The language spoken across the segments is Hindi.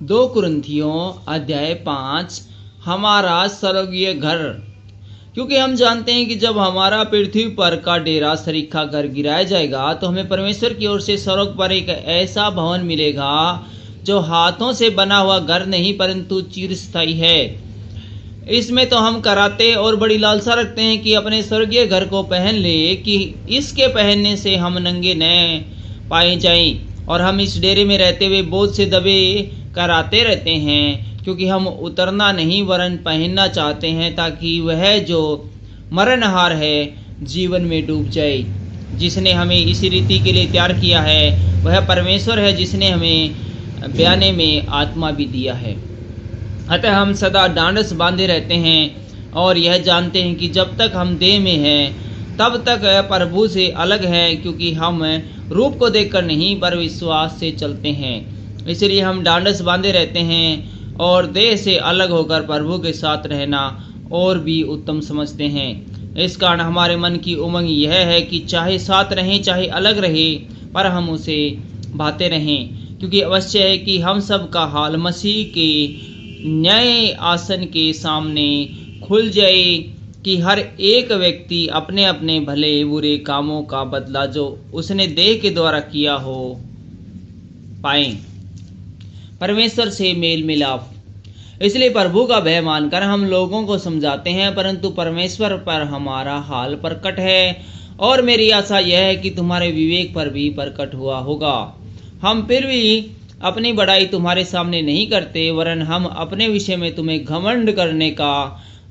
2 कुरिन्थियों अध्याय 5 हमारा स्वर्गीय घर। क्योंकि हम जानते हैं कि जब हमारा पृथ्वी पर का डेरा सरीखा घर गिराया जाएगा तो हमें परमेश्वर की ओर से स्वर्ग पर एक ऐसा भवन मिलेगा जो हाथों से बना हुआ घर नहीं परंतु चिरस्थायी है। इसमें तो हम कराते और बड़ी लालसा रखते हैं कि अपने स्वर्गीय घर को पहन ले, कि इसके पहनने से हम नंगे न पाए जाएं। और हम इस डेरे में रहते हुए बोझ से दबे कराते रहते हैं, क्योंकि हम उतरना नहीं वरन पहनना चाहते हैं, ताकि वह जो मरणहार है जीवन में डूब जाए। जिसने हमें इसी रीति के लिए तैयार किया है वह परमेश्वर है, जिसने हमें बयाने में आत्मा भी दिया है। अतः हम सदा डांडस बांधे रहते हैं और यह जानते हैं कि जब तक हम देह में हैं तब तक प्रभु से अलग हैं, क्योंकि हम रूप को देखकर नहीं पर विश्वास से चलते हैं। इसलिए हम डांडस बांधे रहते हैं और देह से अलग होकर प्रभु के साथ रहना और भी उत्तम समझते हैं। इस कारण हमारे मन की उमंग यह है कि चाहे साथ रहें चाहे अलग रहे, पर हम उसे भाते रहें, क्योंकि अवश्य है कि हम सब का हाल मसीह के न्याय आसन के सामने खुल जाए, कि हर एक व्यक्ति अपने अपने भले बुरे कामों का बदला जो उसने देह के द्वारा किया हो पाए। परमेश्वर से मेल मिलाप। इसलिए प्रभु का भय मानकर हम लोगों को समझाते हैं, परंतु परमेश्वर पर हमारा हाल प्रकट है, और मेरी आशा यह है कि तुम्हारे विवेक पर भी प्रकट हुआ होगा। हम फिर भी अपनी बड़ाई तुम्हारे सामने नहीं करते, वरन हम अपने विषय में तुम्हें घमंड करने का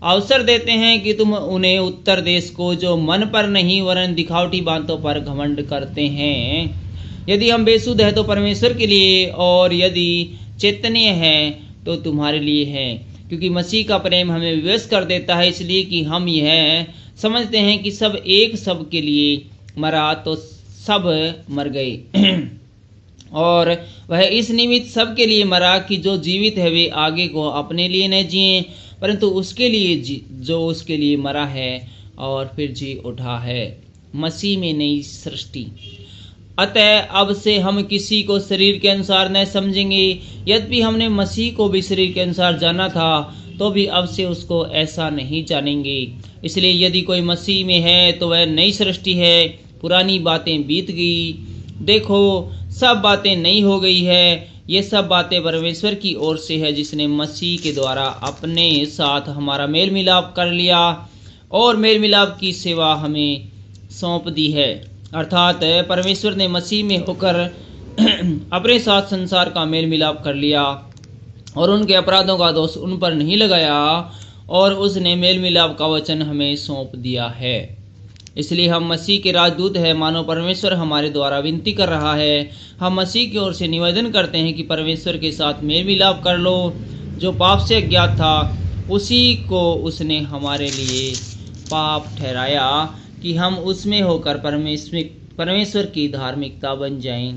अवसर देते हैं कि तुम उन्हें उत्तर देश को जो मन पर नहीं वरन दिखावटी बातों पर घमंड करते हैं। यदि हम बेसुध हैं तो परमेश्वर के लिए, और यदि चैतन्य हैं तो तुम्हारे लिए है, क्योंकि मसीह का प्रेम हमें विवश कर देता है, इसलिए कि हम यह समझते हैं कि सब एक सब के लिए मरा तो सब मर गए और वह इस निमित्त सबके लिए मरा कि जो जीवित है वे आगे को अपने लिए न जिए, परंतु उसके लिए जो उसके लिए मरा है और फिर जी उठा है। मसीह में नई सृष्टि। अतः अब से हम किसी को शरीर के अनुसार न समझेंगे। यद्यपि हमने मसीह को भी शरीर के अनुसार जाना था, तो भी अब से उसको ऐसा नहीं जानेंगे। इसलिए यदि कोई मसीह में है तो वह नई सृष्टि है, पुरानी बातें बीत गई, देखो सब बातें नई हो गई है। ये सब बातें परमेश्वर की ओर से है, जिसने मसीह के द्वारा अपने साथ हमारा मेल मिलाप कर लिया और मेल मिलाप की सेवा हमें सौंप दी है। अर्थात परमेश्वर ने मसीह में होकर अपने साथ संसार का मेल मिलाप कर लिया और उनके अपराधों का दोष उन पर नहीं लगाया, और उसने मेल मिलाप का वचन हमें सौंप दिया है। इसलिए हम मसीह के राजदूत हैं, मानो परमेश्वर हमारे द्वारा विनती कर रहा है। हम मसीह की ओर से निवेदन करते हैं कि परमेश्वर के साथ मेल मिलाप कर लो। जो पाप से अज्ञात था उसी को उसने हमारे लिए पाप ठहराया, कि हम उसमें होकर परमेश्वर की धार्मिकता बन जाएं।